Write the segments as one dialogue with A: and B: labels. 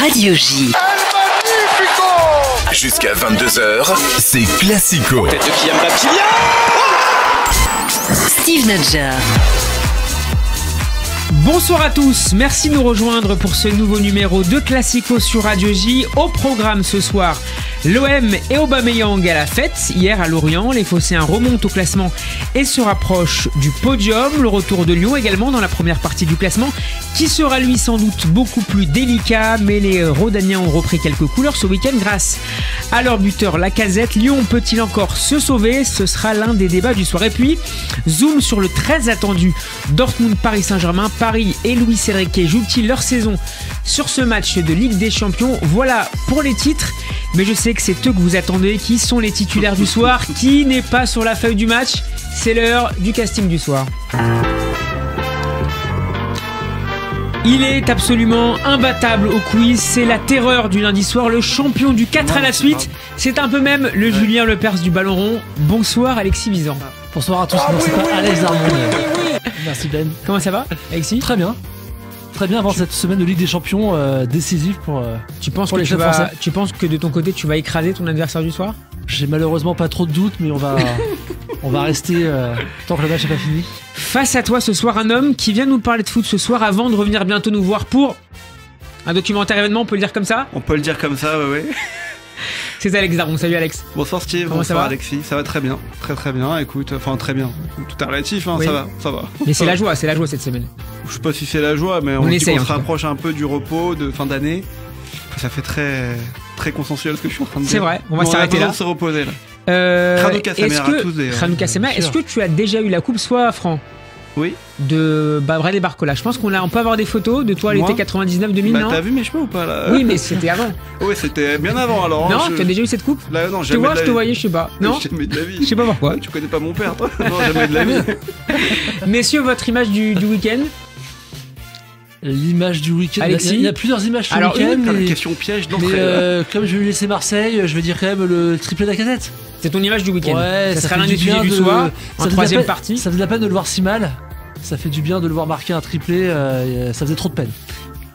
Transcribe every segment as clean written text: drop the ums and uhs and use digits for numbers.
A: Radio J.
B: Jusqu'à 22h, c'est Classico.
C: Tête de Kylian Mbappé.
A: Steve Nadjar.
D: Bonsoir à tous, merci de nous rejoindre pour ce nouveau numéro de Classico sur Radio J. Au programme ce soir, l'OM et Aubameyang à la fête. Hier à Lorient, les Phocéens remontent au classement et se rapprochent du podium. Le retour de Lyon également dans la première partie du classement, qui sera lui sans doute beaucoup plus délicat. Mais les Rodaniens ont repris quelques couleurs ce week-end grâce à leur buteur Lacazette. Lyon peut-il encore se sauver? Ce sera l'un des débats du soir. Et puis, zoom sur le très attendu Dortmund-Paris Saint-Germain. Paris et Luis Enrique jouent-ils leur saison sur ce match de Ligue des Champions? Voilà pour les titres, mais je sais que c'est eux que vous attendez. Qui sont les titulaires du soir? Qui n'est pas sur la feuille du match? C'est l'heure du casting du soir. Il est absolument imbattable au quiz, c'est la terreur du lundi soir, le champion du 4 à la suite. C'est un peu même le Julien Lepers du ballon rond. Bonsoir Alexis Bizan.
E: Bonsoir à tous, non c'est pas Alex Darmon. Merci Ben.
D: Comment ça va Alexis?
E: Très bien. Très bien avant cette semaine de Ligue des Champions décisive pour les clubs français.
D: Tu penses que de ton côté tu vas écraser ton adversaire du soir?
E: J'ai malheureusement pas trop de doutes, mais on va rester tant que le match n'est pas fini.
D: Face à toi ce soir, un homme qui vient nous parler de foot ce soir avant de revenir bientôt nous voir pour un documentaire événement, on peut le dire comme ça?
F: On peut le dire comme ça, oui.
D: C'est Alex Darmon, salut Alex.
F: Bonsoir Steve,
D: comment ça va
F: Alexis, ça va très bien, très bien, écoute, enfin très bien, tout est relatif, hein,
D: oui.
F: ça va.
D: Mais c'est la joie cette semaine.
F: Je sais pas si c'est la joie, mais on
D: essaye,
F: se rapproche un peu du repos de fin d'année, ça fait très consensuel ce que je suis en train de dire.
D: C'est vrai, on va s'arrêter là.
F: On se reposer là.
D: Ranu Kassemer, est-ce que tu as déjà eu la coupe soit à franc?
F: Oui.
D: De Bradley Barcola. Je pense qu'on peut avoir des photos de toi à l'été 99-2000, non?
F: T'as vu mes cheveux ou pas là?
D: Oui, mais c'était avant.
F: Oui, c'était bien avant alors.
D: Non, tu as déjà eu cette coupe?
F: Là, non,
D: jamais. Je te voyais, je sais pas. Non,
F: jamais de la vie.
D: Je sais pas pourquoi.
F: Tu connais pas mon père, toi? Non, jamais de la vie.
D: Messieurs, votre image du week-end?
E: L'image du week-end.
D: Alexis,
E: il y a plusieurs images sur le week-end.
F: La question piège d'entrée.
E: Comme je vais lui laisser Marseille, je vais dire quand même le triplé de Lacazette.
D: C'est ton image du week-end.
E: Ouais,
D: ça sera l'un des sujets du soir, en troisième partie.
E: Ça faisait de la peine de le voir si mal. Ça fait du bien de le voir marquer un triplé. Ça faisait trop de peine.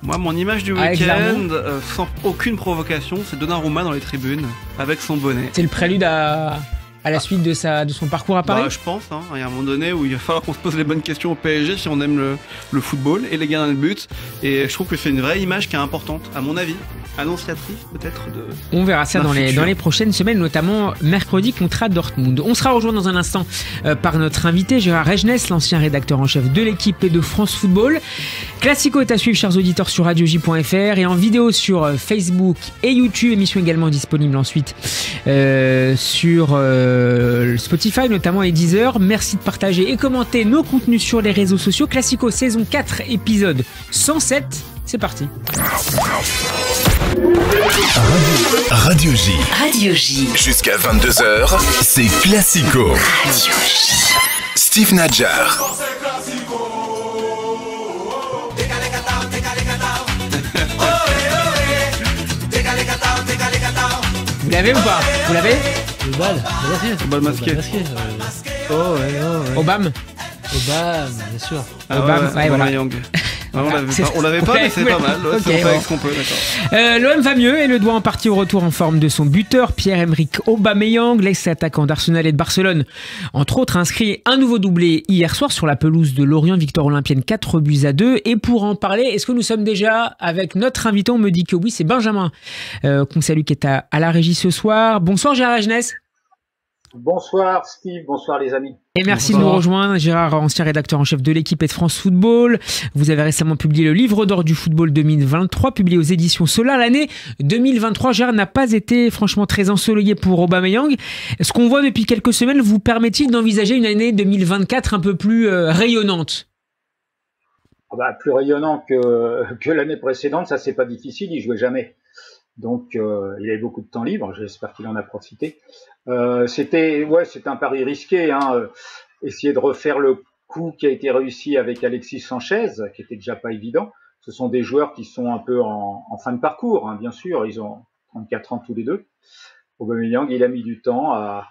F: Moi, mon image du week-end, sans aucune provocation, c'est Donnarumma dans les tribunes, avec son bonnet.
D: C'est le prélude à la suite de son parcours à Paris?
F: Je pense, hein. Il y a un moment donné où il va falloir qu'on se pose les bonnes questions au PSG si on aime le football et les gardiens de but. Et je trouve que c'est une vraie image qui est importante, à mon avis. Annonciatrice peut-être de...
D: On verra ça dans les prochaines semaines, notamment mercredi contre Dortmund. On sera rejoint dans un instant par notre invité Gérard Regnes, l'ancien rédacteur en chef de l'équipe et de France Football. Classico est à suivre, chers auditeurs, sur radioj.fr et en vidéo sur Facebook et YouTube. Émission également disponible ensuite sur Spotify notamment et Deezer. Merci de partager et commenter nos contenus sur les réseaux sociaux. Classico saison 4 épisode 107. C'est parti.
B: Radio J.
A: Radio J.
B: Jusqu'à 22h, c'est Classico.
A: Radio J.
B: Steve Nadjar.
D: Vous l'avez ou pas? Vous l'avez?
E: Le bal masqué.
D: Obama,
E: bien sûr.
D: Obama, ouais, voilà.
F: On l'avait pas, mais c'est pas mal.
D: Okay,
F: on fait avec ce qu'on peut, d'accord.
D: L'OM va mieux et le doigt en partie au retour en forme de son buteur, Pierre-Emerick Aubameyang, l'ex-attaquant d'Arsenal et de Barcelone. Entre autres, a inscrit un nouveau doublé hier soir sur la pelouse de Lorient, victoire olympienne 4-2. Et pour en parler, est-ce que nous sommes déjà avec notre invité? On me dit que oui, c'est Benjamin qu'on salue qui est à la régie ce soir. Bonsoir Gérard Regnes.
G: Bonsoir Steve, bonsoir les amis.
D: Et merci de nous rejoindre. Gérard, ancien rédacteur en chef de l'équipe et de France Football. Vous avez récemment publié le livre d'or du football 2023, publié aux éditions Solar. L'année 2023, Gérard, n'a pas été franchement très ensoleillée pour Aubameyang. Ce qu'on voit depuis quelques semaines vous permet-il d'envisager une année 2024 un peu plus rayonnante?
G: Plus rayonnant que l'année précédente, ça c'est pas difficile, il jouait jamais. Donc il avait beaucoup de temps libre, j'espère qu'il en a profité. C'était un pari risqué, hein, essayer de refaire le coup qui a été réussi avec Alexis Sanchez, qui était déjà pas évident. Ce sont des joueurs qui sont un peu en fin de parcours, hein, bien sûr, ils ont 34 ans tous les deux. Aubameyang, il a mis du temps à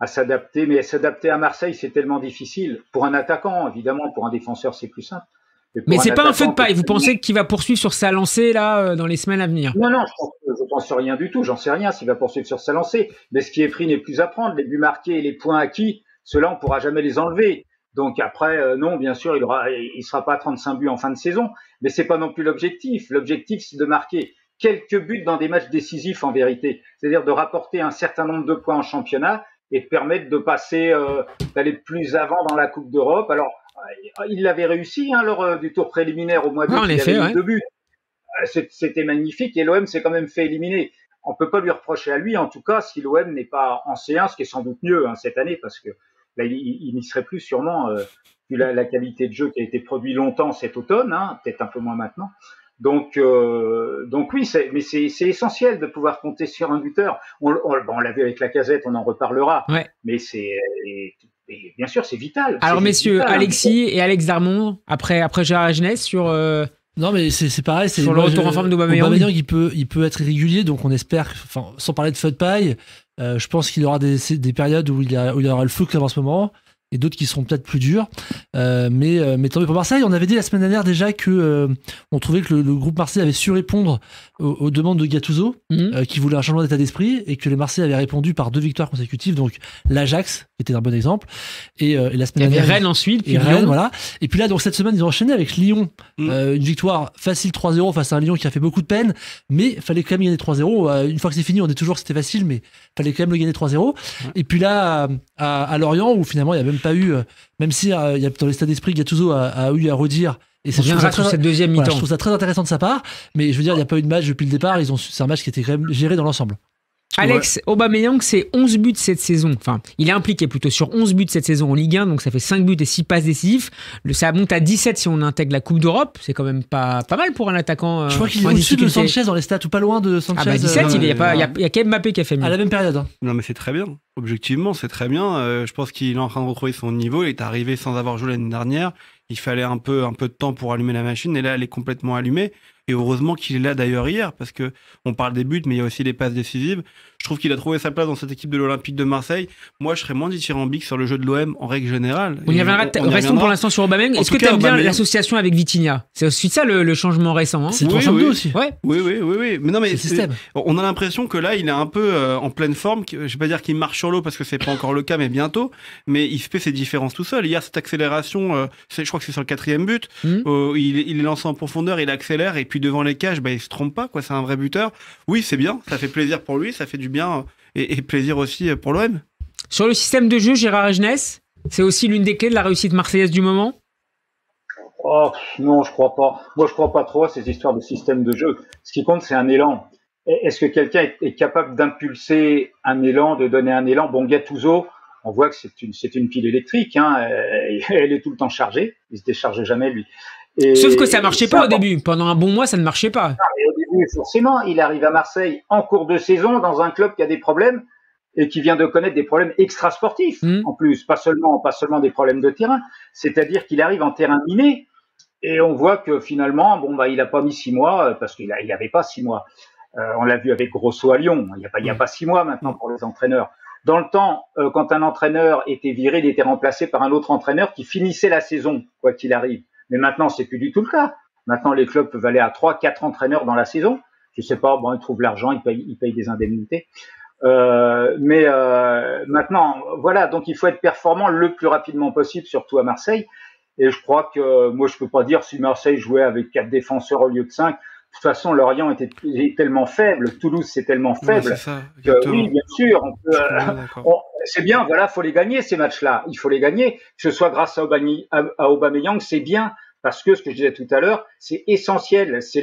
G: s'adapter, mais s'adapter à Marseille, c'est tellement difficile. Pour un attaquant, évidemment, pour un défenseur, c'est plus simple.
D: Mais c'est pas un feu de paille. Vous pensez qu'il va poursuivre sur sa lancée là dans les semaines à venir?
G: Non, je pense rien du tout. J'en sais rien s'il va poursuivre sur sa lancée. Mais ce qui est pris n'est plus à prendre. Les buts marqués et les points acquis, ceux-là, on pourra jamais les enlever. Donc après, non, bien sûr, il sera pas à 35 buts en fin de saison. Mais c'est pas non plus l'objectif. L'objectif, c'est de marquer quelques buts dans des matchs décisifs en vérité. C'est-à-dire de rapporter un certain nombre de points en championnat et de permettre de passer, d'aller plus avant dans la Coupe d'Europe. Alors, il l'avait réussi lors du tour préliminaire au mois d'août. Il avait eu 2 buts. C'était magnifique et l'OM s'est quand même fait éliminer. On peut pas lui reprocher à lui, en tout cas, si l'OM n'est pas en C1, ce qui est sans doute mieux cette année, parce que là, il n'y serait plus sûrement, vu la qualité de jeu qui a été produite longtemps cet automne, peut-être un peu moins maintenant. Donc oui, mais c'est essentiel de pouvoir compter sur un buteur. On l'a vu avec Lacazette, on en reparlera.
D: Ouais.
G: Mais et bien sûr, c'est vital.
D: Alors messieurs, vital, Alexis et Alex Darmon, après Gérard Jeunesse sur...
E: Non mais c'est pareil, c'est
D: sur le retour en forme d'Aubameyang.
E: Aubameyang il peut être irrégulier, donc on espère, sans parler de feu de paille, je pense qu'il y aura des périodes où il y aura le feu comme en ce moment, et d'autres qui seront peut-être plus durs. Mais tant mieux pour Marseille. On avait dit la semaine dernière déjà que on trouvait que le groupe Marseille avait su répondre aux demandes de Gattuso, qui voulait un changement d'état d'esprit, et que les Marseillais avaient répondu par 2 victoires consécutives. Donc l'Ajax était un bon exemple. Et la semaine dernière,
D: Rennes ensuite, puis
E: Rennes, voilà. Et puis là, donc cette semaine, ils ont enchaîné avec Lyon. Une victoire facile 3-0 face à un Lyon qui a fait beaucoup de peine, mais fallait quand même gagner 3-0. Une fois que c'est fini, on dit toujours que c'était facile, mais fallait quand même le gagner 3-0. Et puis là, à Lorient, où finalement il n'y a même pas eu, même si y a dans l'état d'esprit, Gattuso a eu à redire. Et
D: on viendra sur cette deuxième mi-temps.
E: Je trouve ça très intéressant de sa part, mais je veux dire, il n'y a pas eu de match depuis le départ. C'est un match qui était quand même géré dans l'ensemble.
D: Alex, Aubameyang, c'est 11 buts cette saison. Enfin, il est impliqué plutôt sur 11 buts cette saison en Ligue 1, donc ça fait 5 buts et 6 passes décisives. Ça monte à 17 si on intègre la Coupe d'Europe. C'est quand même pas mal pour un attaquant.
E: Je crois qu'il est au-dessus de Sanchez dans les stats, ou pas loin de Sanchez.
D: Ah bah 17, il y a qu'Mbappé qui a fait mieux.
E: À la même période.
F: Non mais c'est très bien. Objectivement, c'est très bien. Je pense qu'il est en train de retrouver son niveau. Il est arrivé sans avoir joué l'année dernière. Il fallait un peu de temps pour allumer la machine, et là, elle est complètement allumée. Et heureusement qu'il est là d'ailleurs hier, parce que on parle des buts, mais il y a aussi les passes décisives. Je trouve qu'il a trouvé sa place dans cette équipe de l'Olympique de Marseille. Moi, je serais moins dithyrambique sur le jeu de l'OM en règle générale.
D: On y reviendra. Restons pour l'instant sur Aubameyang. Est-ce que tu aimes bien l'association avec Vitinha? C'est aussi ça le changement récent.
E: C'est 3-5-2 aussi.
D: Ouais.
F: Oui. Mais non, mais
E: système.
F: On a l'impression que là, il est un peu en pleine forme. Je vais pas dire qu'il marche sur l'eau parce que c'est pas encore le cas, mais bientôt. Mais il fait ses différences tout seul. Hier, cette accélération, je crois que c'est sur le 4e but. Il est lancé en profondeur, il accélère, et puis devant les cages, il se trompe pas, quoi. C'est un vrai buteur. Oui, c'est bien. Ça fait plaisir pour lui, ça fait du bien, et plaisir aussi pour l'OM.
D: Sur le système de jeu, Gérard Jeunesse, c'est aussi l'une des clés de la réussite marseillaise du moment?
G: Oh, non, je crois pas. Moi, je crois pas trop à ces histoires de système de jeu. Ce qui compte, c'est un élan. Est-ce que quelqu'un est capable d'impulser un élan, de donner un élan? Bon, Gattuso, on voit que c'est une pile électrique, elle est tout le temps chargée. Il se décharge jamais, lui.
D: Sauf que ça marchait pas au début. Pendant un bon mois, ça ne marchait pas.
G: Au début, forcément, il arrive à Marseille en cours de saison dans un club qui a des problèmes et qui vient de connaître des problèmes extrasportifs. En plus, pas seulement des problèmes de terrain. C'est-à-dire qu'il arrive en terrain miné, et on voit que finalement, il a pas mis 6 mois, parce qu'il avait pas 6 mois. On l'a vu avec Grosso à Lyon. Il y a pas 6 mois maintenant pour les entraîneurs. Dans le temps, quand un entraîneur était viré, il était remplacé par un autre entraîneur qui finissait la saison, quoi qu'il arrive. Mais maintenant, c'est plus du tout le cas. Maintenant, les clubs peuvent aller à 3-4 entraîneurs dans la saison. Je sais pas, ils trouvent l'argent, ils payent des indemnités. Mais maintenant, voilà, donc il faut être performant le plus rapidement possible, surtout à Marseille. Et je crois que, moi, je peux pas dire si Marseille jouait avec 4 défenseurs au lieu de 5. De toute façon, Lorient était tellement faible, Toulouse c'est tellement faible.
F: Ouais, c'est ça,
G: que, oui, bien sûr, c'est bien, voilà, faut les gagner ces matchs-là. Il faut les gagner, que ce soit grâce à Aubameyang, c'est bien, parce que ce que je disais tout à l'heure, c'est essentiel. Ce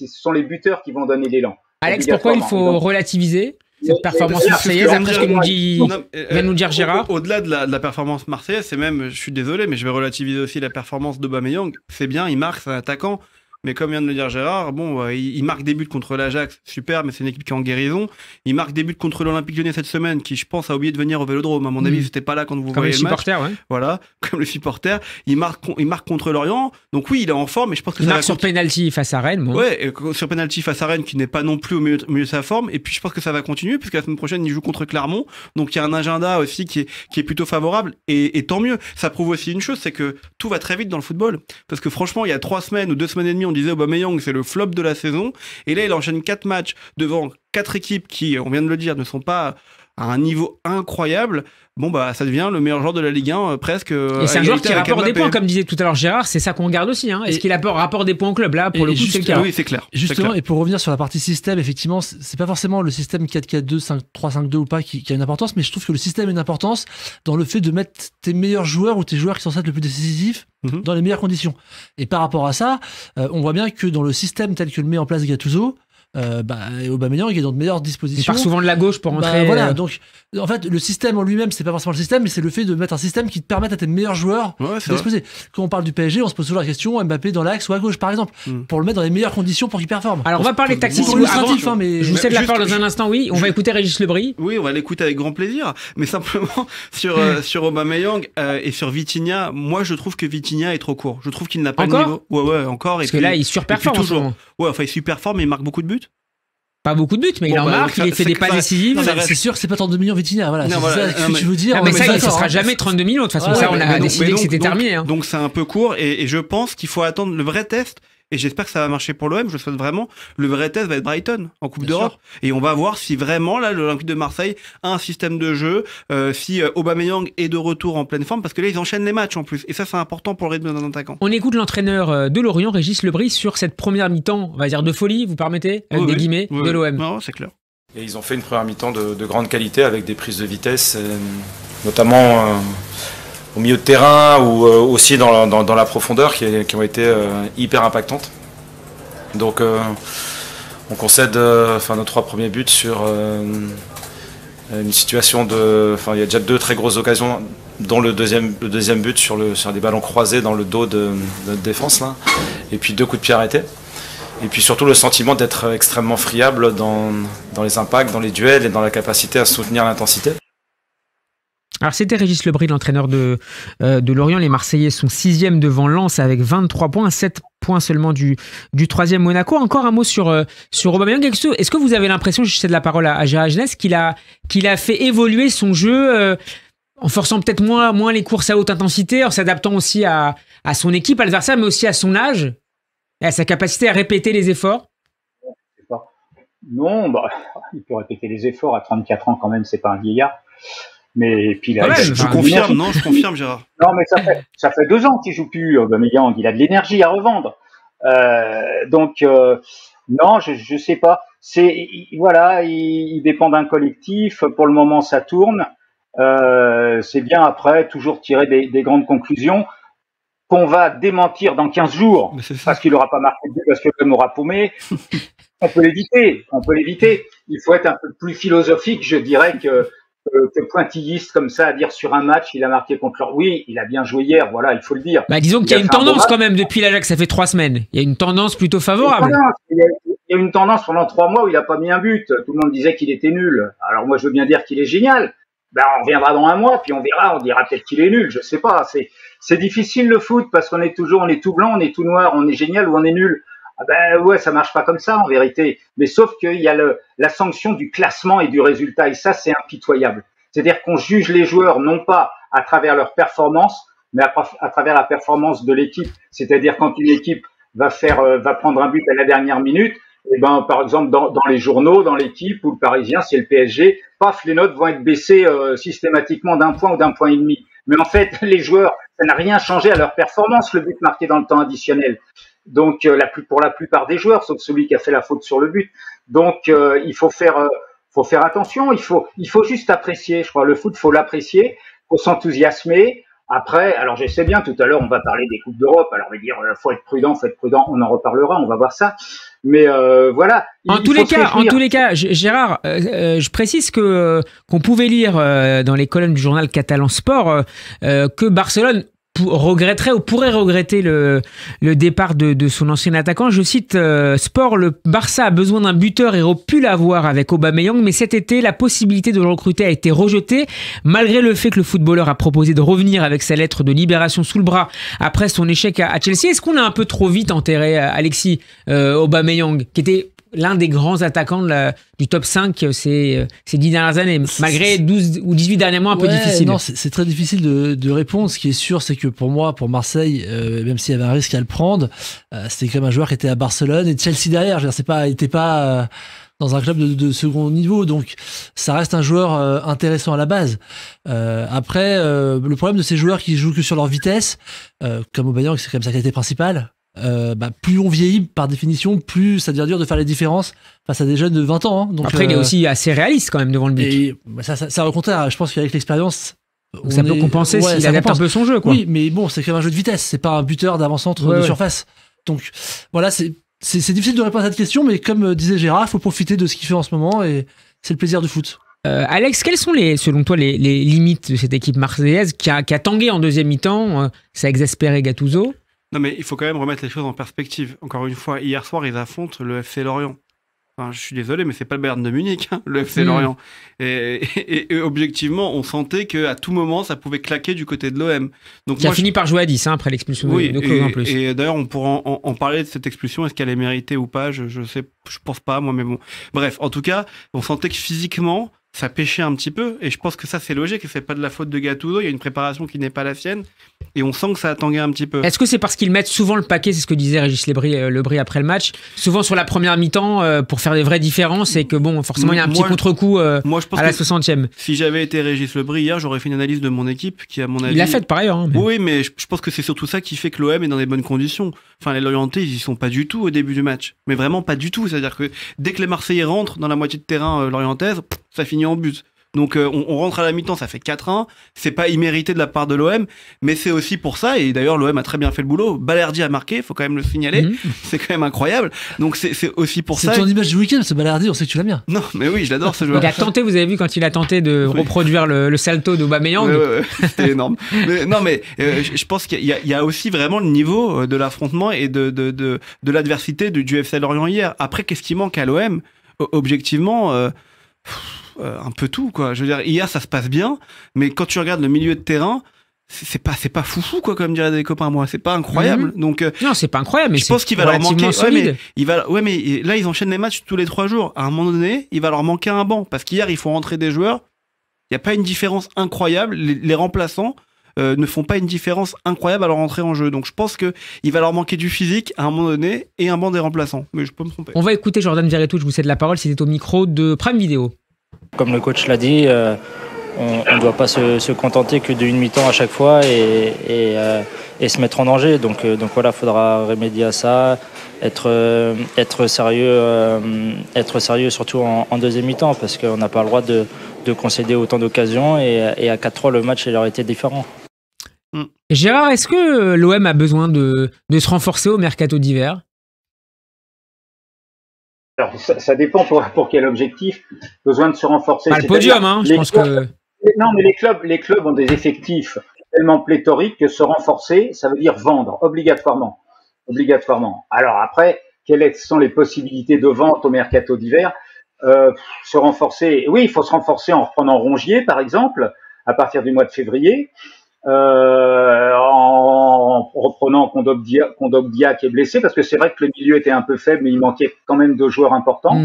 G: sont les buteurs qui vont donner l'élan.
D: Alex, pourquoi il faut relativiser cette performance marseillaise après ce que vient nous dire Gérard?
F: Au-delà de la performance marseillaise, c'est même, je suis désolé, mais je vais relativiser aussi la performance d'Aubameyang. C'est bien, il marque, c'est un attaquant. mais comme vient de le dire Gérard, bon, il marque des buts contre l'Ajax, super, mais c'est une équipe qui est en guérison. Il marque des buts contre l'Olympique Lyonnais cette semaine, qui je pense a oublié de venir au Vélodrome. À mon avis, c'était pas là quand vous
D: Comme
F: voyez
D: les
F: le match.
D: supporters, ouais.
F: Voilà, comme les supporters. Il marque contre Lorient, donc oui, il est en forme, mais je pense que
D: Il
F: ça
D: marque
F: va
D: sur penalty face à Rennes. Bon.
F: Ouais, et sur penalty face à Rennes, qui n'est pas non plus au milieu de sa forme. Et puis je pense que ça va continuer, puisque la semaine prochaine, il joue contre Clermont. Donc il y a un agenda aussi qui est plutôt favorable. Et tant mieux. Ça prouve aussi une chose, c'est que tout va très vite dans le football. Parce que franchement, il y a 3 semaines ou 2 semaines et demie, on disait Aubameyang, c'est le flop de la saison. Et là, il enchaîne 4 matchs devant 4 équipes qui, on vient de le dire, ne sont pas à un niveau incroyable. Bon, bah, ça devient le meilleur joueur de la Ligue 1, presque.
D: Et c'est un joueur qui rapporte des points, comme disait tout à l'heure Gérard, c'est ça qu'on regarde aussi. Hein. Est-ce qu'il rapporte des points au club? Là, pour le coup, c'est le cas.
F: Oui, c'est clair.
E: Justement, et pour revenir sur la partie système, effectivement, c'est pas forcément le système 4-4-2, 5-3-5-2 ou pas qui a une importance, mais je trouve que le système a une importance dans le fait de mettre tes meilleurs joueurs ou tes joueurs qui sont censés être le plus décisifs dans les meilleures conditions. Et par rapport à ça, on voit bien que dans le système tel que le met en place Gattuso, Aubameyang est dans de meilleures dispositions.
D: Il part souvent de la gauche pour entrer.
E: Voilà, donc en fait le système en lui-même c'est pas forcément le système, mais c'est le fait de mettre un système qui te permette à tes meilleurs joueurs d'exposer. Quand on parle du PSG, on se pose toujours la question Mbappé dans l'axe ou à gauche par exemple, pour le mettre dans les meilleures conditions pour qu'il performe.
D: Alors on va parler tactique.
E: Mais
D: je vous cède la parole dans un instant. Oui, on va écouter Régis Lebris.
F: Oui, on va l'écouter avec grand plaisir. Mais simplement sur Aubameyang et sur Vitinha, moi je trouve que Vitinha est trop court. Je trouve qu'il n'a pas le niveau. Ouais, encore.
D: Parce que là, il surperforme toujours.
F: Ouais, enfin il surperforme, mais il marque beaucoup de buts.
D: Pas beaucoup de buts, mais il en marque, il fait des passes décisives.
E: C'est sûr que c'est pas 32 millions Vitinha, voilà. C'est ça que tu veux dire.
D: Mais ça, ce sera jamais 32 millions. De toute façon, ça, on a décidé que c'était terminé.
F: Donc c'est un peu court et je pense qu'il faut attendre le vrai test. Et j'espère que ça va marcher pour l'OM, je le souhaite vraiment. Le vrai test va être Brighton en Coupe d'Europe. Et on va voir si vraiment, là, l'Olympique de Marseille a un système de jeu, si Aubameyang est de retour en pleine forme, parce que là, ils enchaînent les matchs en plus. Et ça, c'est important pour le rythme d'un attaquant.
D: On écoute l'entraîneur de Lorient, Régis Lebris, sur cette première mi-temps, on va dire de folie, vous permettez, avec des guillemets, de l'OM.
F: Non, c'est clair.
C: Et ils ont fait une première mi-temps de grande qualité, avec des prises de vitesse, notamment au milieu de terrain, ou aussi dans la profondeur, qui ont été hyper impactantes. Donc on concède nos 3 premiers buts sur une situation il y a déjà 2 très grosses occasions, dont le deuxième but sur des ballons croisés dans le dos de notre défense là, et puis 2 coups de pied arrêtés. Et puis surtout le sentiment d'être extrêmement friable dans les impacts, dans les duels et dans la capacité à soutenir l'intensité.
D: Alors c'était Régis Lebris, l'entraîneur de Lorient. Les Marseillais sont 6e devant Lens avec 23 points, 7 points seulement du 3e Monaco. Encore un mot sur Aubameyang. Est-ce que vous avez l'impression, je cède la parole à Gérard Jeunesse, qu'il a fait évoluer son jeu en forçant peut-être moins les courses à haute intensité, en s'adaptant aussi à son équipe, à l'adversaire, mais aussi à son âge et à sa capacité à répéter les efforts?
G: Non, il peut répéter les efforts à 34 ans quand même, c'est pas un vieillard. Mais puis là,
F: je confirme, Gérard.
G: Non, mais ça fait 2 ans qu'il joue plus, Aubameyang. Il a de l'énergie à revendre. Non, je sais pas. Il dépend d'un collectif. Pour le moment, ça tourne. C'est bien après toujours tirer des grandes conclusions qu'on va démentir dans 15 jours parce qu'il aura pas marqué de but, parce que l'homme aura paumé. On peut l'éviter. Il faut être un peu plus philosophique, je dirais, que pointilliste comme ça à dire sur un match il a marqué contre l'Or. Oui, il a bien joué hier, voilà, il faut le dire.
D: Disons qu'il y a une tendance quand même depuis l'Ajax, ça fait 3 semaines. Il y a une tendance plutôt favorable.
G: Il y a une tendance pendant 3 mois où il a pas mis un but. Tout le monde disait qu'il était nul. Alors moi je veux bien dire qu'il est génial. On reviendra dans un mois puis on dira peut-être qu'il est nul. Je sais pas. C'est difficile le foot parce on est tout blanc, on est tout noir, on est génial ou on est nul. Ça marche pas comme ça en vérité. Mais sauf qu'il y a la sanction du classement et du résultat, et ça c'est impitoyable. C'est-à-dire qu'on juge les joueurs non pas à travers leur performance, mais à travers la performance de l'équipe. C'est-à-dire quand une équipe va prendre un but à la dernière minute, par exemple dans les journaux, dans l'équipe ou le Parisien, c'est le PSG, paf, les notes vont être baissées systématiquement d'1 point ou d'1,5 point. Mais en fait, les joueurs, ça n'a rien changé à leur performance, le but marqué dans le temps additionnel. Donc pour la plupart des joueurs, sauf celui qui a fait la faute sur le but. Donc il faut faire attention, il faut juste apprécier. Je crois le foot, faut l'apprécier, faut s'enthousiasmer. Après, alors je sais bien, tout à l'heure on va parler des coupes d'Europe. Alors on va dire faut être prudent, on en reparlera, on va voir ça. Mais voilà.
D: En tous les cas, Gérard, je précise qu'on pouvait lire dans les colonnes du journal catalan Sport que Barcelone regretterait ou pourrait regretter le départ de son ancien attaquant. Je cite Sport, le Barça a besoin d'un buteur et aurait pu l'avoir avec Aubameyang, mais cet été, la possibilité de le recruter a été rejetée, malgré le fait que le footballeur a proposé de revenir avec sa lettre de libération sous le bras après son échec à Chelsea. Est-ce qu'on a un peu trop vite enterré Alexis Aubameyang, qui était l'un des grands attaquants du top 5 ces 10 dernières années, malgré 12 ou 18 derniers mois un peu difficiles?
E: Non, c'est très difficile de répondre. Ce qui est sûr, c'est que pour moi, pour Marseille, même s'il y avait un risque à le prendre, c'était comme un joueur qui était à Barcelone et Chelsea derrière. Il n'était pas dans un club de second niveau, donc ça reste un joueur intéressant à la base. Après, le problème de ces joueurs qui jouent que sur leur vitesse, comme Aubameyang, c'est quand même sa qualité principale. Plus on vieillit par définition, plus ça devient dur de faire les différences face à des jeunes de 20 ans. Hein. Donc,
D: après, il est aussi assez réaliste quand même devant le but.
E: Et ça au contraire, je pense qu'avec l'expérience,
D: ça peut compenser s'il adapte un peu son jeu, quoi.
E: Oui, mais bon, c'est quand même un jeu de vitesse, c'est pas un buteur d'avant-centre de surface. Donc voilà, c'est difficile de répondre à cette question, mais comme disait Gérard, il faut profiter de ce qu'il fait en ce moment et c'est le plaisir du foot.
D: Alex, quelles sont selon toi les limites de cette équipe marseillaise qui a tangué en deuxième mi-temps? Ça a exaspéré Gattuso.
F: Non, mais il faut quand même remettre les choses en perspective. Encore une fois, hier soir, ils affrontent le FC Lorient. Enfin, je suis désolé, mais c'est pas le Bayern de Munich, hein, le FC Lorient. Et objectivement, on sentait qu'à tout moment, ça pouvait claquer du côté de l'OM. Donc,
D: qui a fini par jouer à 10 après l'expulsion de Claude en plus.
F: Et d'ailleurs, on pourra en parler de cette expulsion. Est-ce qu'elle est méritée ou pas? Je pense pas, moi, mais bon. Bref, en tout cas, on sentait que physiquement, ça pêchait un petit peu, et je pense que ça c'est logique, et c'est pas de la faute de Gattuso, il y a une préparation qui n'est pas la sienne, et on sent que ça a tangué un petit peu.
D: Est-ce que c'est parce qu'ils mettent souvent le paquet, c'est ce que disait Régis Lebris après le match, souvent sur la première mi-temps pour faire des vraies différences, et que bon, forcément il y a un petit contre-coup à la 60e.
F: Si j'avais été Régis Lebris hier, j'aurais fait une analyse de mon équipe, qui à mon avis...
D: Il l'a fait par ailleurs. Hein, mais...
F: Oui, mais je pense que c'est surtout ça qui fait que l'OM est dans des bonnes conditions. Enfin, les Lorientais, ils y sont pas du tout au début du match, mais vraiment pas du tout, c'est-à-dire que dès que les Marseillais rentrent dans la moitié de terrain lorientaise, ça finit en but. Donc on rentre à la mi-temps, ça fait 4-1, c'est pas immérité de la part de l'OM, mais c'est aussi pour ça, et d'ailleurs l'OM a très bien fait le boulot, Balerdi a marqué, faut quand même le signaler, c'est quand même incroyable, donc c'est aussi pour ça...
E: C'est ton image du week-end, ce Balerdi, on sait que tu l'aimes bien.
F: Non, mais oui, je l'adore ce joueur.
D: Il a tenté, vous avez vu quand il a tenté de reproduire le salto d'Aubameyang.
F: Ouais, c'était énorme. Mais je pense qu'il y a aussi vraiment le niveau de l'affrontement et de l'adversité du FC Lorient hier. Après, qu'est-ce qui manque à l'OM? Objectivement... un peu tout, quoi. Je veux dire, hier ça se passe bien, mais quand tu regardes le milieu de terrain, c'est pas foufou, quoi, comme diraient des copains à moi. C'est pas incroyable. Donc
D: non, c'est pas incroyable, mais
F: je pense qu'il va leur manquer.
D: Solide.
F: Mais là ils enchaînent les matchs tous les 3 jours. À un moment donné, il va leur manquer un banc parce qu'hier il faut rentrer des joueurs. Il y a pas une différence incroyable. Les remplaçants ne font pas une différence incroyable à leur entrée en jeu. Donc je pense que il va leur manquer du physique à un moment donné et un banc des remplaçants. Mais je peux me tromper.
D: On va écouter Jordan Verretou. Je vous cède la parole. C'était au micro de Prime Video.
H: Comme le coach l'a dit, on ne doit pas se contenter que d'une mi-temps à chaque fois et se mettre en danger. Donc voilà, il faudra remédier à ça, être sérieux surtout en deuxième mi-temps parce qu'on n'a pas le droit de concéder autant d'occasions et à 4-3 le match il aurait été différent.
D: Gérard, est-ce que l'OM a besoin de se renforcer au mercato d'hiver ?
G: Alors, ça dépend pour quel objectif. Besoin de se renforcer.
D: Le podium, hein, je pense que...
G: Non, mais les clubs ont des effectifs tellement pléthoriques que se renforcer, ça veut dire vendre, obligatoirement. Alors après, quelles sont les possibilités de vente au mercato d'hiver? Se renforcer, oui, il faut se renforcer en reprenant Rongier, par exemple, à partir du mois de février. En reprenant Kondogbia qui est blessé, parce que c'est vrai que le milieu était un peu faible, mais il manquait quand même de joueurs importants.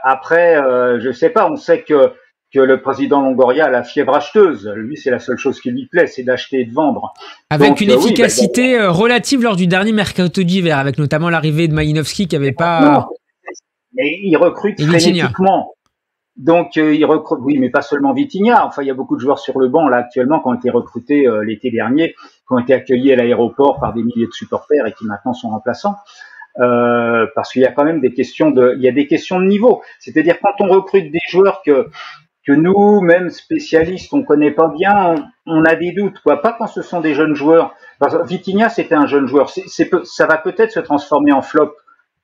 G: Après, je sais pas, on sait que le président Longoria a la fièvre acheteuse. Lui, c'est la seule chose qui lui plaît, c'est d'acheter et de vendre.
D: Avec une efficacité relative lors du dernier mercato d'hiver, avec notamment l'arrivée de Malinowski qui avait pas...
G: Non, mais il recrute frénétiquement. Donc, il recrute, oui, mais pas seulement Vitinha. Enfin, il y a beaucoup de joueurs sur le banc, là, actuellement, qui ont été recrutés l'été dernier, qui ont été accueillis à l'aéroport par des milliers de supporters et qui maintenant sont remplaçants. Parce qu'il y a quand même des questions de niveau. C'est-à-dire, quand on recrute des joueurs que nous, même spécialistes, on connaît pas bien, on a des doutes, quoi. Pas quand ce sont des jeunes joueurs. Parce que Vitinha, c'était un jeune joueur. Ça va peut-être se transformer en flop.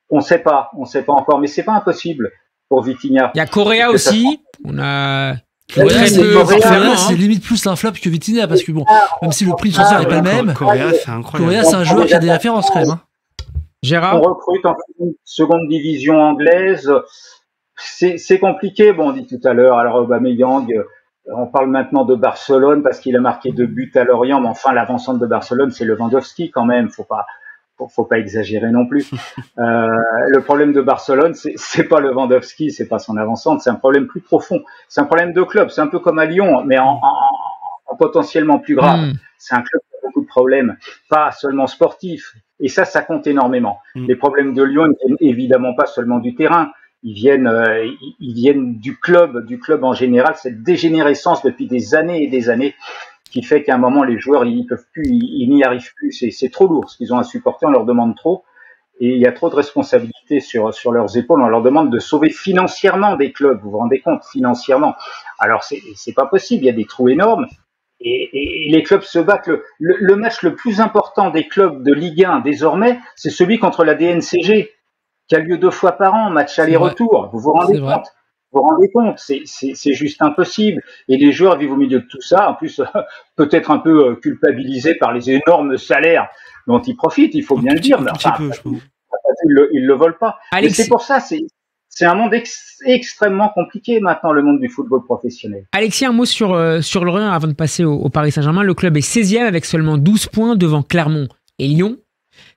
G: On sait pas encore, mais c'est pas impossible. Pour Vitinha.
D: Il y a Correa aussi. On a
E: Correa,
D: Très peu performant,
E: c'est
D: hein.
E: limite plus un flop que Vitinha parce que bon, même si le prix de transfert est pas le même,
F: Correa, c'est incroyable.
E: Correa, c'est un joueur qui a des références quand même. Hein.
G: On
D: Gérard,
G: recrute en seconde division anglaise. C'est compliqué. Bon, on dit tout à l'heure, alors Aubameyang, on parle maintenant de Barcelone parce qu'il a marqué 2 buts à Lorient, mais enfin, l'avant-centre de Barcelone, c'est Lewandowski quand même. Faut pas exagérer non plus. Le problème de Barcelone, c'est pas Lewandowski, c'est pas son avant-centre, c'est un problème plus profond. C'est un problème de club. C'est un peu comme à Lyon, mais en potentiellement plus grave. C'est un club qui a beaucoup de problèmes, pas seulement sportifs. Et ça compte énormément. Les problèmes de Lyon ne viennent évidemment pas seulement du terrain. Ils viennent du club en général, cette dégénérescence depuis des années et des années qui fait qu'à un moment les joueurs ils peuvent plus, ils n'y arrivent plus. C'est trop lourd ce qu'ils ont à supporter, on leur demande trop et il y a trop de responsabilités sur leurs épaules. On leur demande de sauver financièrement des clubs. Vous vous rendez compte, financièrement. Alors c'est pas possible. Il y a des trous énormes. Et les clubs se battent. Le match le plus important des clubs de Ligue 1 désormais, c'est celui contre la DNCG, qui a lieu 2 fois par an, match aller-retour. Vous vous rendez compte? Vous vous rendez compte? C'est juste impossible. Et les joueurs vivent au milieu de tout ça, en plus peut-être un peu culpabilisés par les énormes salaires dont ils profitent, il faut bien le dire. Mais enfin, ils le volent pas. Et c'est pour ça, c'est un monde extrêmement compliqué maintenant, le monde du football professionnel.
D: Alexis, un mot sur Lorient avant de passer au Paris Saint-Germain. Le club est 16e avec seulement 12 points devant Clermont et Lyon.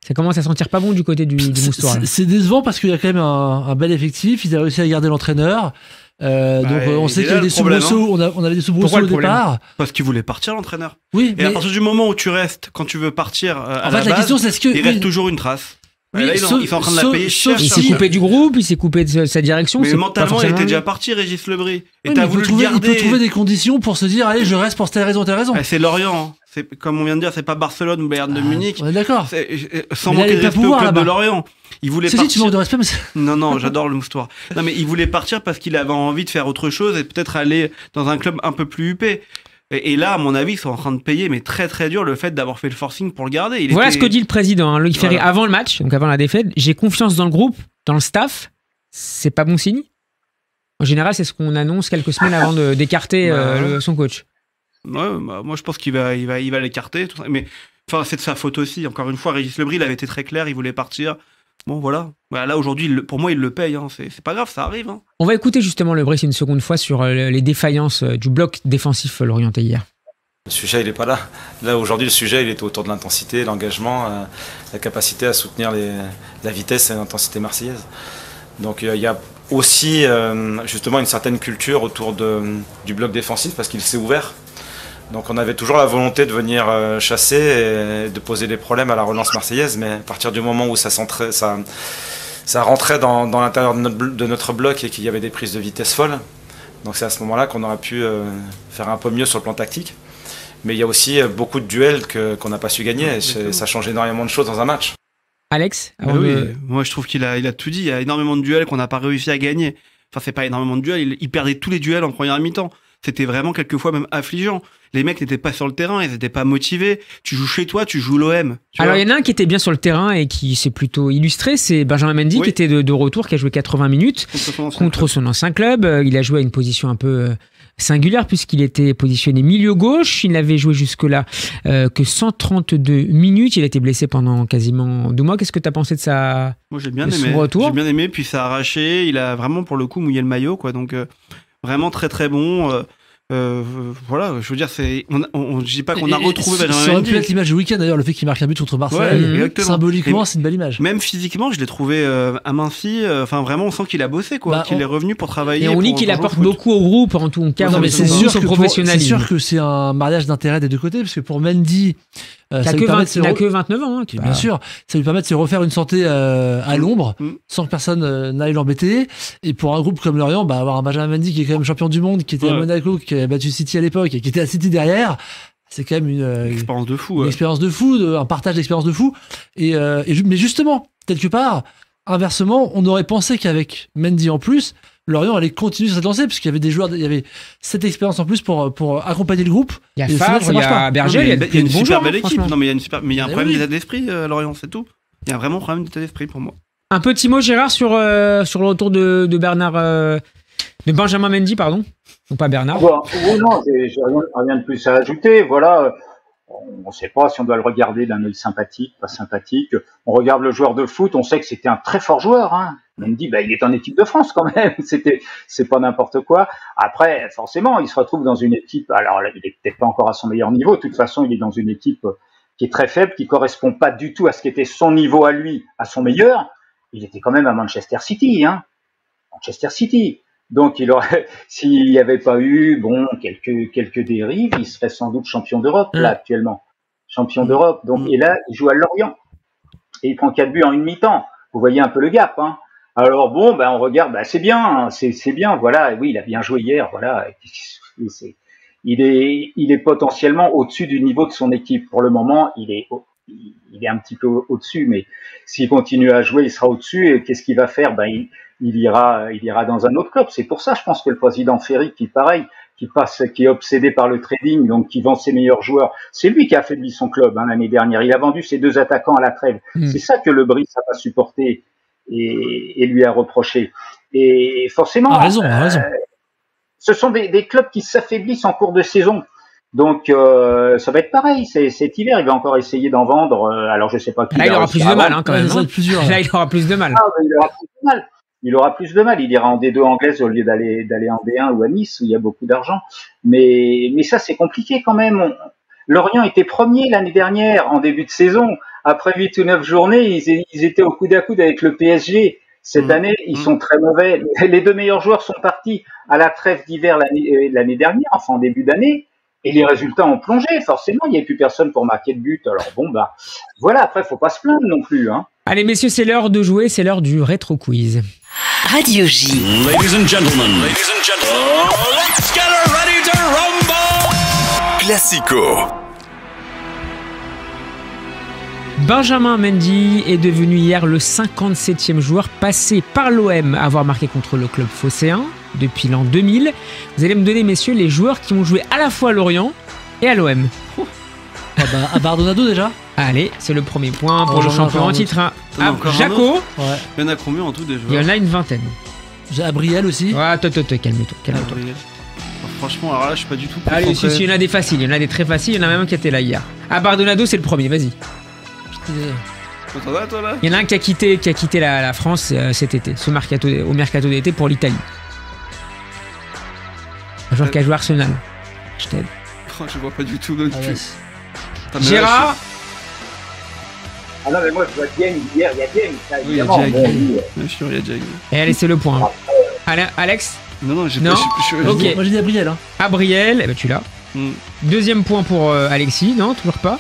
D: Ça commence à sentir pas bon du côté du Moustoir.
E: C'est décevant parce qu'il y a quand même un bel effectif. Ils ont réussi à garder l'entraîneur. Donc on sait qu'il y a des soubresauts. On avait des soubresauts au départ.
F: Parce qu'il voulait partir, l'entraîneur.
E: Oui.
F: Et à partir du moment où tu restes, quand tu veux partir à la
E: fait, la question, c'est est-ce que
F: il reste toujours une trace.
E: Oui,
F: là, ils sont en train de la payer cher.
D: Il s'est coupé du groupe, il s'est coupé de sa direction.
F: Mais mentalement, il était déjà parti, Régis Lebris. Et t'as voulu le garder.
E: Il peut trouver des conditions pour se dire, allez, je reste pour telle raison.
F: C'est Lorient. C'est comme on vient de dire, c'est pas Barcelone ou Bayern de Munich.
E: On est d'accord.
F: Sans manquer de respect au club de Lorient. Il voulait partir.
E: Tu manques de respect, mais
F: Non, j'adore le Moustoir. Non, mais il voulait partir parce qu'il avait envie de faire autre chose et peut-être aller dans un club un peu plus huppé. Et là, à mon avis, ils sont en train de payer, mais très très dur, le fait d'avoir fait le forcing pour le garder.
D: Voilà ce que dit le président, hein, Loïc Ferré, avant le match, donc avant la défaite. J'ai confiance dans le groupe, dans le staff. C'est pas bon signe. En général, c'est ce qu'on annonce quelques semaines avant d'écarter son coach.
F: Ouais, moi je pense qu'il va l'écarter. Mais enfin, c'est de sa faute aussi. Encore une fois, Régis Lebris, il avait été très clair, il voulait partir. Bon, voilà. Là, aujourd'hui, pour moi, il le paye. Hein. C'est pas grave, ça arrive. Hein.
D: On va écouter justement Lebris une seconde fois sur les défaillances du bloc défensif lorientais hier.
C: Le sujet, il n'est pas là. Là, aujourd'hui, le sujet, il est autour de l'intensité, l'engagement, la capacité à soutenir la vitesse et l'intensité marseillaise. Donc, il y a aussi, justement, une certaine culture autour du bloc défensif parce qu'il s'est ouvert. Donc on avait toujours la volonté de venir chasser et de poser des problèmes à la relance marseillaise, mais à partir du moment où ça rentrait dans l'intérieur de notre bloc et qu'il y avait des prises de vitesse folles, donc c'est à ce moment-là qu'on aurait pu faire un peu mieux sur le plan tactique. Mais il y a aussi beaucoup de duels qu'on n'a pas su gagner, et ça change énormément de choses dans un match.
D: Alex,
F: moi je trouve qu'il a tout dit, il y a énormément de duels qu'on n'a pas réussi à gagner. Enfin, c'est pas énormément de duels, il perdait tous les duels en première mi-temps. C'était vraiment quelquefois même affligeant. Les mecs n'étaient pas sur le terrain, ils n'étaient pas motivés. Tu joues chez toi, tu joues l'OM.
D: Alors il y en a un qui était bien sur le terrain et qui s'est plutôt illustré, c'est Benjamin Mendy qui était de retour, qui a joué 80 minutes contre son ancien club. Il a joué à une position un peu singulière puisqu'il était positionné milieu gauche. Il n'avait joué jusque-là que 132 minutes. Il a été blessé pendant quasiment 2 mois. Qu'est-ce que tu as pensé de
F: Moi j'ai bien aimé.
D: Son retour?
F: J'ai bien aimé, puis ça a arraché. Il a vraiment pour le coup mouillé le maillot, quoi. Donc vraiment très très bon. Voilà, je veux dire, je dis pas qu'on a retrouvé Benjamin Mendy.
E: Ça aurait pu être l'image du week-end d'ailleurs, le fait qu'il marque un but contre Marseille. Symboliquement, c'est une belle image.
F: Même physiquement, je l'ai trouvé aminci. Enfin, vraiment, on sent qu'il a bossé, quoi. Qu'il est revenu pour travailler.
D: Et on dit qu'il apporte beaucoup au groupe, en tout cas.
E: Non, mais c'est sûr que c'est un mariage d'intérêt des deux côtés, parce que pour Mendy,
D: il n'a que 29 ans.
E: Bien sûr, ça lui permet de se refaire une santé à l'ombre, sans que personne n'aille l'embêter. Et pour un groupe comme Lorient, avoir un Benjamin Mendy qui est quand même champion du monde, qui était à Monaco, qui a battu City à l'époque et qui était à City derrière, c'est quand même une
F: expérience de fou.
E: Une expérience de fou, un partage d'expérience de fou. Mais justement, quelque part, inversement, on aurait pensé qu'avec Mendy en plus, Lorient allait continuer sur cette lancée, puisqu'il y avait des joueurs, il y avait cette expérience en plus pour accompagner le groupe.
D: Il y a Favre, il y a Berger, il y a
F: une super belle équipe. Non, mais il y a un problème d'état d'esprit à Lorient, c'est tout. Il y a vraiment un problème d'état d'esprit pour moi.
D: Un petit mot, Gérard, sur le retour de Bernard De Benjamin Mendy, pardon. Non pas Bernard.
G: Bon, non, j'ai rien de plus à ajouter. Voilà. On ne sait pas si on doit le regarder d'un œil sympathique, pas sympathique. On regarde le joueur de foot, on sait que c'était un très fort joueur. Hein. On dit, il est en équipe de France quand même. C'est pas n'importe quoi. Après, forcément, il se retrouve dans une équipe. Alors, il est peut-être pas encore à son meilleur niveau. De toute façon, il est dans une équipe qui est très faible, qui correspond pas du tout à ce qu'était son niveau à lui, à son meilleur. Il était quand même à Manchester City, hein. Manchester City. Donc, s'il n'y avait pas eu, quelques dérives, il serait sans doute champion d'Europe, là, actuellement. Champion d'Europe. Donc, et là, il joue à Lorient. Et il prend 4 buts en une mi-temps. Vous voyez un peu le gap, hein. Alors on regarde, c'est bien, hein, c'est bien, voilà. Oui, il a bien joué hier, voilà. Il est potentiellement au-dessus du niveau de son équipe. Pour le moment, il est un petit peu au-dessus, mais s'il continue à jouer, il sera au-dessus. Et qu'est-ce qu'il va faire? Il ira dans un autre club. C'est pour ça, je pense que le président Ferry, qui est obsédé par le trading, donc qui vend ses meilleurs joueurs, c'est lui qui a affaibli son club, hein, l'année dernière. Il a vendu ses 2 attaquants à la trêve. C'est ça que le Brice n'a pas supporté et lui a reproché. Et forcément,
E: a raison.
G: Ce sont des clubs qui s'affaiblissent en cours de saison. Donc ça va être pareil. Cet hiver, il va encore essayer d'en vendre. Alors je sais pas qui.
D: Là, il aura plus de mal, hein, quand même.
E: Là,
D: il aura plus de mal.
G: Il aura plus de mal. Il aura plus de mal. Il ira en D2 anglaise au lieu d'aller en D1 ou à Nice où il y a beaucoup d'argent. Mais ça, c'est compliqué quand même. Lorient était premier l'année dernière en début de saison. Après 8 ou 9 journées, ils étaient au coude à coude avec le PSG. Cette année, ils sont très mauvais. Les 2 meilleurs joueurs sont partis à la trêve d'hiver l'année dernière, enfin en début d'année. Et les résultats ont plongé. Forcément, il n'y avait plus personne pour marquer de but. Alors voilà. Après, faut pas se plaindre non plus, hein.
D: Allez, messieurs, c'est l'heure de jouer. C'est l'heure du rétro quiz.
A: Radio J.
B: Ladies and gentlemen, let's get ready to rumble. Classico.
D: Benjamin Mendy est devenu hier le 57e joueur passé par l'OM à avoir marqué contre le club phocéen depuis l'an 2000. Vous allez me donner, messieurs, les joueurs qui ont joué à la fois à Lorient et à l'OM.
E: À Bardonado déjà.
D: Allez, c'est le premier point pour le champion en titre. Hein. Jaco.
F: Il y en a combien en tout des joueurs?
D: Il y en a une vingtaine.
E: J'ai Abriel aussi.
D: Ouais, calme-toi.
F: Franchement, alors là, je suis pas du tout.
D: Allez, si, il y en a des faciles, il y en a des très faciles, il y en a même un qui était là hier. Bardonado, c'est le premier, vas-y. Il y en a un qui a quitté la France cet été, au mercato d'été pour l'Italie. Un joueur qui a joué à Arsenal. Je t'aide.
F: Je vois pas du tout non plus.
D: Gérard.
G: Ah non, mais moi, je vois Dieng hier, il y a Dieng.
F: Oui, il y a Dieng. Bien sûr, il y a Dieng.
D: Et allez, c'est le point. Alex.
F: Non, j'ai
D: pas. Ok.
E: Moi, j'ai dit Abriel.
D: Abriel, tu l'as. Deuxième point pour Alexis, non, toujours pas.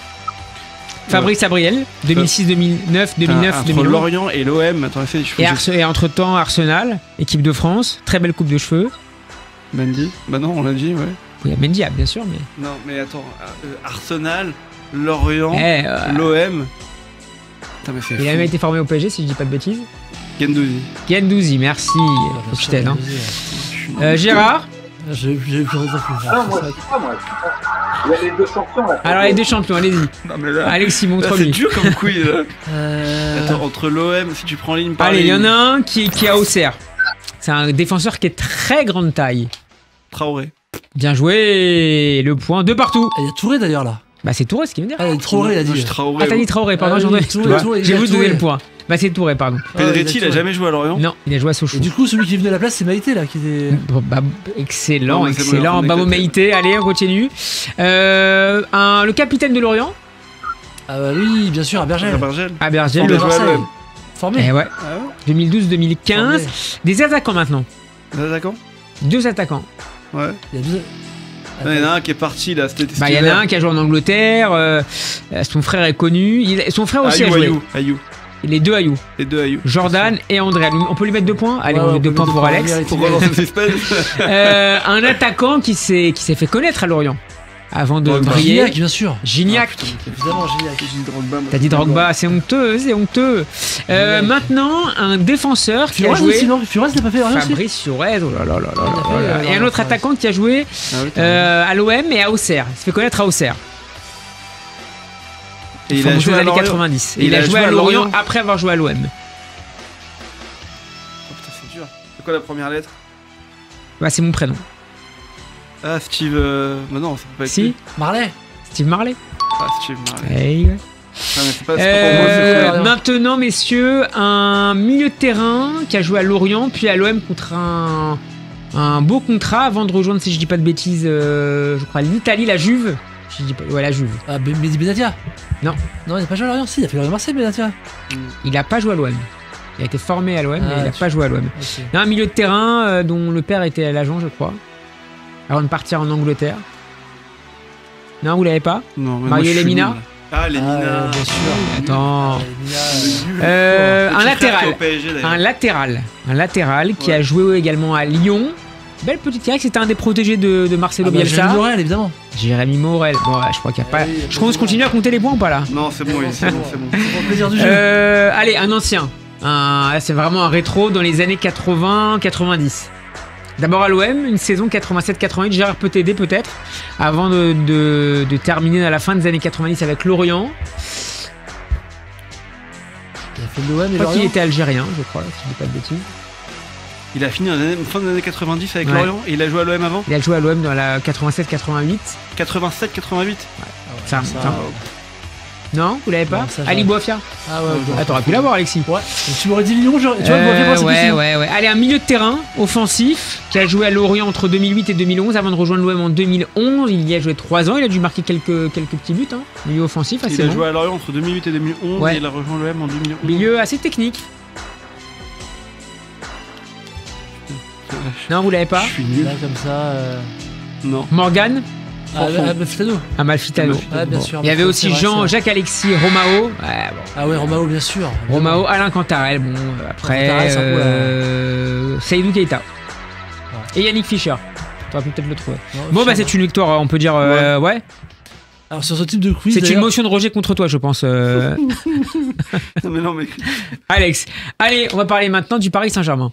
D: Fabrice Abriel, 2006, 2009, 2009, 2011.
F: Entre Lorient et l'OM,
D: et entre-temps, Arsenal, équipe de France, très belle coupe de cheveux.
F: Mendy. Bah non, on l'a dit, ouais.
D: Oui, Mendy, bien sûr, mais.
F: Non, mais attends, Arsenal, Lorient, l'OM.
D: Il a même été formé au PSG, si je dis pas de bêtises. Gendouzi, merci. Faut que je t'aide, hein. Gérard.
E: J'ai plus raison.
G: Non, moi, je sais pas, moi. Il y a les 2 champions, là.
D: Alors, les 2 champions, allez-y. Alexis, montre-lui.
F: C'est dur comme quiz, là. Attends, entre l'OM, si tu prends ligne par
D: ligne.
F: Allez,
D: il y en a un qui est à Auxerre. C'est un défenseur qui est très grande taille.
F: Traoré.
D: Bien joué. Le point, 2 partout.
E: Il y a Touré d'ailleurs, là.
D: Bah, c'est Touré, ce qu'il veut dire.
E: Touré, il a dit.
D: Ah, t'as dit Traoré, pardon, j'ai voulu donner le point. Bah, c'est Touré, pardon.
F: Pedretti, il a jamais joué à Lorient?
D: Non, il a joué à Sochaux.
E: Et du coup, celui qui venait à la place, c'est Maïté, là, qui était.
D: Excellent. Bravo Maïté. Allez, on continue. Le capitaine de Lorient.
E: Ah, bah oui, bien sûr, à Bergel.
D: Le
E: Marseille. Formé.
D: Eh ouais. 2012-2015. Des attaquants maintenant.
F: Des attaquants?
D: 2 attaquants.
F: Ouais.
E: Il y a 2.
F: Il y en a un qui est parti là.
D: Il y en a un qui a joué en Angleterre. Son frère est connu. Son frère aussi a joué.
F: Ayou.
D: Les 2 Ayou. Jordan et André. On peut lui mettre 2 points. Allez, on met 2 points pour Alex.
F: Pourquoi dans ce suspense?
D: Un attaquant qui s'est fait connaître à Lorient. Avant de briller.
E: Gignac, bien sûr.
D: Gignac.
E: Évidemment, Gignac.
D: T'as dit Drogba, c'est honteux. Maintenant, un défenseur qui a joué.
E: Fiorez l'a pas fait rien.
D: Fabrice Fiorez, oh là là. Et un autre attaquant qui a joué à l'OM et à Auxerre. Il se fait connaître à Auxerre.
F: Et il a joué
D: aux années 90. Et il a joué à Lorient après avoir joué à l'OM.
F: Oh putain, c'est dur. C'est quoi la première lettre?
D: Bah, c'est mon prénom.
F: Ah, Steve. Bah non, ça peut pas être.
D: Si,
F: lui.
E: Marley.
D: Steve Marley.
F: Ah, Steve Marley.
D: Hey, ouais.
F: Ah, mais c'est pas pour moi, c'est
E: rien.
D: Maintenant, messieurs, un milieu de terrain qui a joué à Lorient, puis à l'OM contre un beau contrat avant de rejoindre, si je dis pas de bêtises, je crois l'Italie, la Juve. Je dis pas, ouais, la Juve.
E: Ah, Mehdi Benatia.
D: Non.
E: Non, il n'a pas joué à Lorient. Si, il a fait Lorient Marseille, Benatia.
D: Il a pas joué à l'OM. Il a été formé à l'OM, mais il a
E: tu-
D: pas joué à l'OM.
E: Ok.
D: Un milieu de terrain dont le père était à l'agent, je crois, avant de partir en Angleterre. Non, vous l'avez pas?
F: Non, mais
D: Mario
F: moi, je suis
D: Lemina.
F: nul. Ah, Lemina.
E: Bien sûr.
D: Attends.
E: Lemina,
D: Un
F: Petit frère qui est
D: latéral.
F: au PSG, d'ailleurs.
D: Un latéral qui
F: Ouais.
D: a joué également à Lyon. Belle petite carrière, c'était un des protégés de Marcelo Bielsa.
E: Jérémy Morel, évidemment.
D: Jérémy Morel. Bon, ouais, je crois qu'il n'y a pas.
E: Oui,
D: Je compte continuer à compter les points ou pas là?
F: Non, c'est bon, oui, c'est bon, c'est bon.
E: C'est pour le plaisir du jeu.
D: Allez, un ancien. Là, c'est vraiment un rétro dans les années 80-90. D'abord à l'OM, une saison 87-88. Gérard peut t'aider peut-être. Avant de terminer à la fin des années 90 avec Lorient.
E: Il a fait l'OM et
D: Je crois qu'il
E: Lorient.
D: était algérien, je crois, si je dis pas de bêtises.
F: Il a fini en fin des années 90 avec
D: Ouais.
F: Lorient et il a joué à l'OM avant.
D: Il a joué à l'OM dans la 87-88.
F: 87-88.
D: Ça,
E: Ça,
D: attends. Non, vous l'avez pas?
E: Non, ça,
D: Ali
E: j'arrive.
D: Boafia.
E: Ah ouais,
D: Ah, t'aurais pu l'avoir, Alexis.
E: Ouais. Donc, tu m'aurais dit Lyon, tu vois, moi, c'est
D: ouais,
E: ici.
D: ouais. Allez, un milieu de terrain offensif qui a joué à Lorient entre 2008 et 2011 avant de rejoindre l'OM en 2011. Il y a joué 3 ans. Il a dû marquer quelques petits buts. Hein. Milieu offensif, assez
F: Il a
D: bon.
F: joué à Lorient entre 2008 et 2011
D: Ouais.
F: et il a rejoint l'OM en 2011.
D: Milieu assez technique. Non, vous l'avez pas?
F: Je suis nul.
E: Là, comme ça.
F: Non.
D: Morgan,
E: Malfitano.
D: Amalfitano.
E: Ouais, bien sûr.
D: Il y avait aussi
E: C'est vrai, c'est vrai.
D: Jacques Alexis, Romao. Ouais, bon.
E: Ah ouais, Romao, bien sûr.
D: Romao, Alain Cantarel. Bon, après.
E: Cantarel, c'est un peu
D: Seydou Keita. Et Yannick Fischer. T'aurais pu peut-être le trouver.
E: Non,
D: Bon, bah,
E: Fischer,
D: c'est une victoire, on peut dire. Ouais.
E: Alors, sur ce type de quiz.
D: C'est une
E: d'ailleurs,
D: motion de rejet contre toi, je pense.
F: Non, mais non, mais.
D: Alex. Allez, on va parler maintenant du Paris Saint-Germain.